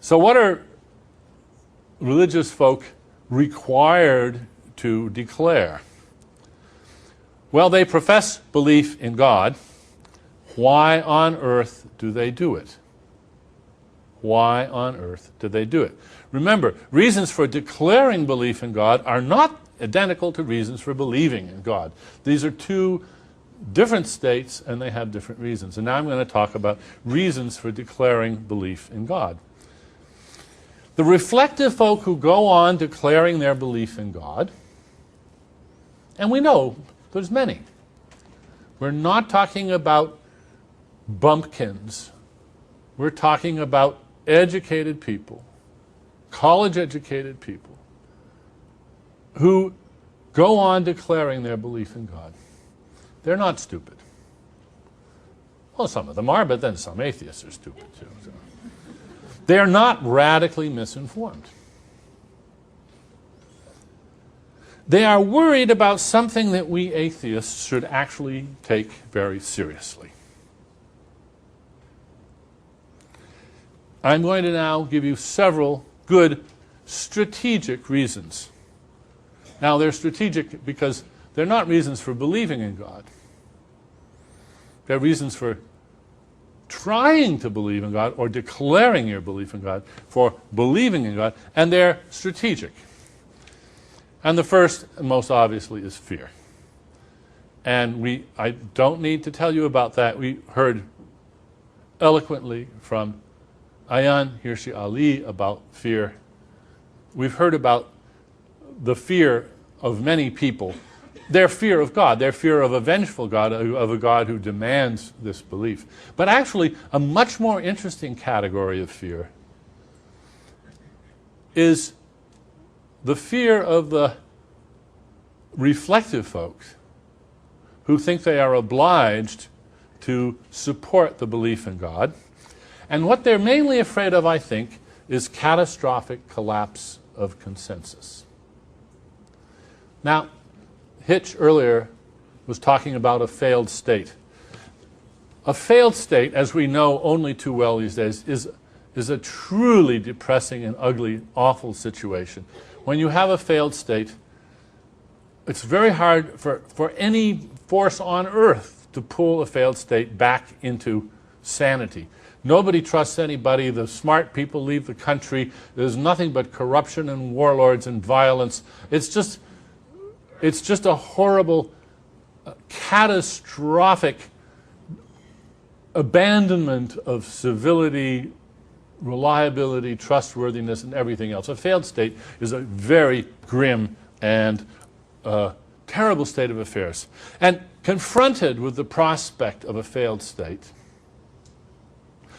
So what are religious folk required to declare? Well, they profess belief in God. Why on earth do they do it? Why on earth do they do it? Remember, reasons for declaring belief in God are not identical to reasons for believing in God. These are two different states, and they have different reasons. And now I'm going to talk about reasons for declaring belief in God. The reflective folk who go on declaring their belief in God, and we know there's many. We're not talking about bumpkins. We're talking about educated people, college-educated people, who go on declaring their belief in God. They're not stupid. Well, some of them are, but then some atheists are stupid too. So. They're not radically misinformed. They are worried about something that we atheists should actually take very seriously. I'm going to now give you several good strategic reasons. Now, they're strategic because they're not reasons for believing in God. They're reasons for trying to believe in God or declaring your belief in God, for believing in God, and they're strategic. And the first, most obviously, is fear. And I don't need to tell you about that. We heard eloquently from Ayaan Hirsi Ali about fear. We've heard about the fear of many people, their fear of God, their fear of a vengeful God, of a God who demands this belief. But actually, a much more interesting category of fear is the fear of the reflective folks who think they are obliged to support the belief in God. And what they're mainly afraid of, I think, is catastrophic collapse of consensus. Now, Hitch earlier was talking about a failed state. A failed state, as we know only too well these days, is a truly depressing and ugly, awful situation. When you have a failed state, it's very hard for any force on earth to pull a failed state back into sanity. Nobody trusts anybody. The smart people leave the country. There's nothing but corruption and warlords and violence. It's just a horrible, catastrophic abandonment of civility, reliability, trustworthiness, and everything else. A failed state is a very grim and terrible state of affairs. And confronted with the prospect of a failed state,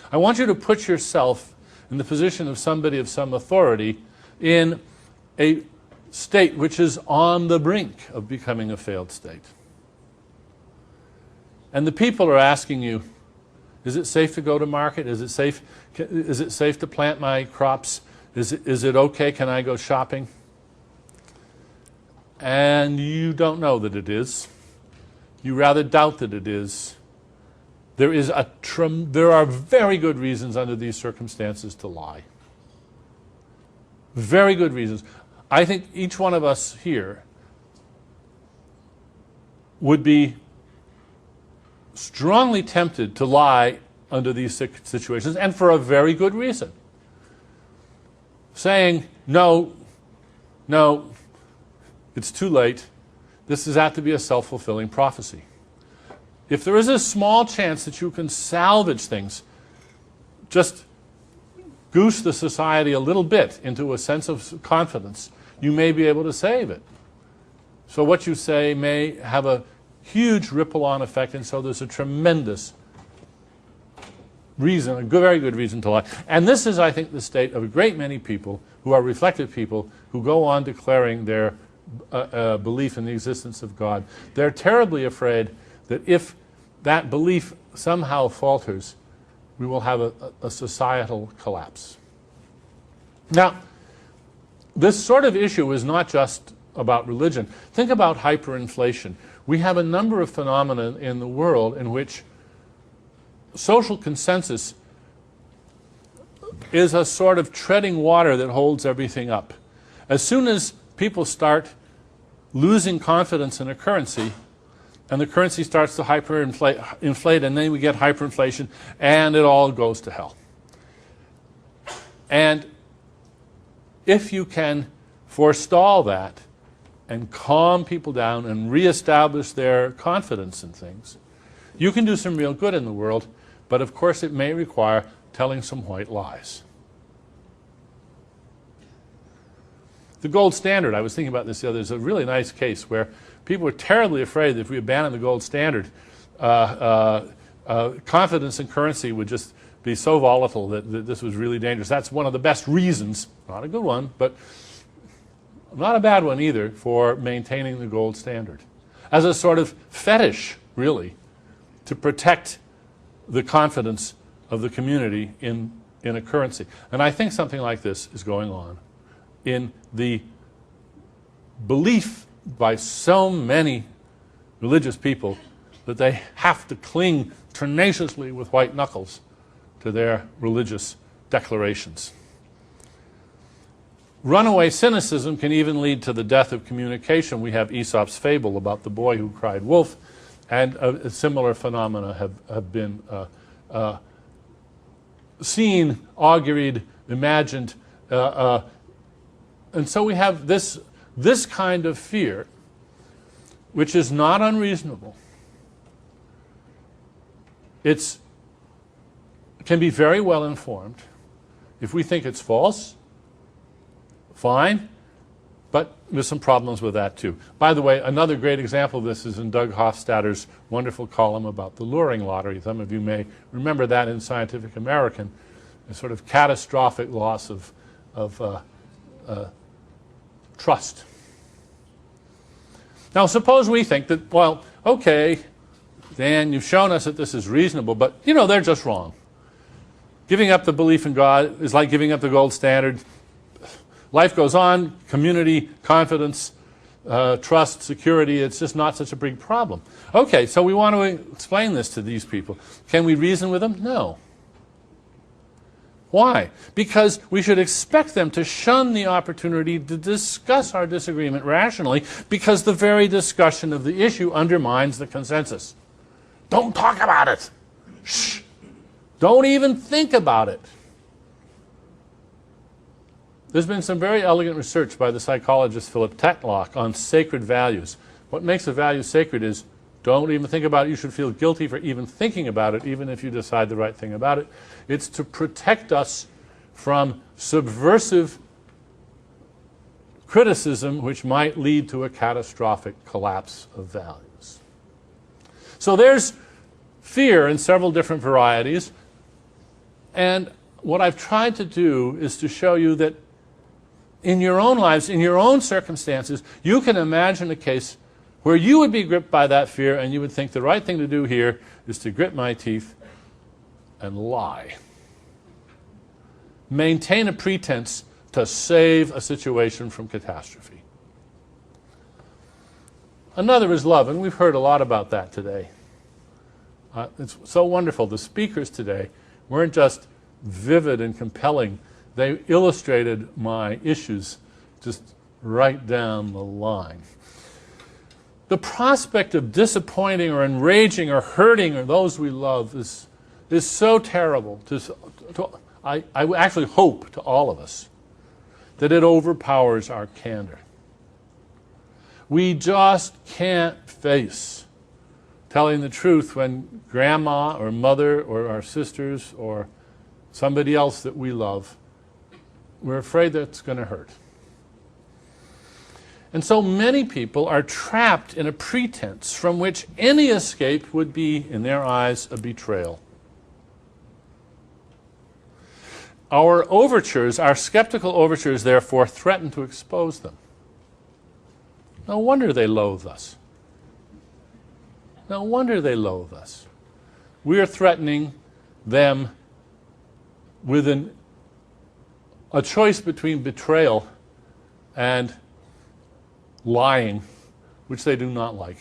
I want you to put yourself in the position of somebody of some authority in a state which is on the brink of becoming a failed state. And the people are asking you, is it safe to go to market? Is it safe to plant my crops? Is it okay? Can I go shopping? And you don't know that it is. You rather doubt that it is. There are very good reasons under these circumstances to lie. Very good reasons. I think each one of us here would be strongly tempted to lie under these situations, and for a very good reason. Saying, no, it's too late. This has had to be a self-fulfilling prophecy. If there is a small chance that you can salvage things, just goose the society a little bit into a sense of confidence, you may be able to save it. So what you say may have a huge ripple-on effect, and so there's a tremendous reason, a very good reason to lie. And this is, I think, the state of a great many people who are reflective people who go on declaring their belief in the existence of God. They're terribly afraid that if that belief somehow falters, we will have a societal collapse. Now, this sort of issue is not just about religion. Think about hyperinflation. We have a number of phenomena in the world in which social consensus is a sort of treading water that holds everything up. As soon as people start losing confidence in a currency, and the currency starts to hyperinflate, and then we get hyperinflation, and it all goes to hell. And if you can forestall that and calm people down and reestablish their confidence in things, you can do some real good in the world, but of course it may require telling some white lies. The gold standard, I was thinking about this the other day, is a really nice case where people were terribly afraid that if we abandoned the gold standard, confidence in currency would just be so volatile that this was really dangerous. That's one of the best reasons, not a good one, but not a bad one either, for maintaining the gold standard. As a sort of fetish, really, to protect the confidence of the community in a currency. And I think something like this is going on in the belief by so many religious people that they have to cling tenaciously with white knuckles to their religious declarations. Runaway cynicism can even lead to the death of communication. We have Aesop's fable about the boy who cried wolf, and a similar phenomena have been seen, auguried, imagined, and so we have this kind of fear, which is not unreasonable. It can be very well informed. If we think it's false, fine, but there's some problems with that too. By the way, another great example of this is in Doug Hofstadter's wonderful column about the luring lottery. Some of you may remember that in Scientific American, a sort of catastrophic loss of trust. Now suppose we think that, well, okay, Dan, you've shown us that this is reasonable, but you know, they're just wrong. Giving up the belief in God is like giving up the gold standard. Life goes on, community, confidence, trust, security, it's just not such a big problem. Okay, so we want to explain this to these people. Can we reason with them? No. Why? Because we should expect them to shun the opportunity to discuss our disagreement rationally, because the very discussion of the issue undermines the consensus. Don't talk about it. Shh. Don't even think about it. There's been some very elegant research by the psychologist Philip Tetlock on sacred values. What makes a value sacred is don't even think about it. You should feel guilty for even thinking about it, even if you decide the right thing about it. It's to protect us from subversive criticism which might lead to a catastrophic collapse of values. So there's fear in several different varieties, and what I've tried to do is to show you that in your own lives, in your own circumstances, you can imagine a case where you would be gripped by that fear and you would think the right thing to do here is to grit my teeth and lie. Maintain a pretense to save a situation from catastrophe. Another is love, and we've heard a lot about that today. It's so wonderful. The speakers today weren't just vivid and compelling. They illustrated my issues just right down the line. The prospect of disappointing or enraging or hurting those we love is so terrible. I actually hope to all of us that it overpowers our candor. We just can't face telling the truth when grandma or mother or our sisters or somebody else that we love, we're afraid that it's going to hurt. And so many people are trapped in a pretense from which any escape would be, in their eyes, a betrayal. Our overtures, our skeptical overtures, therefore, threaten to expose them. No wonder they loathe us. No wonder they loathe us. We are threatening them with a choice between betrayal and lying, which they do not like.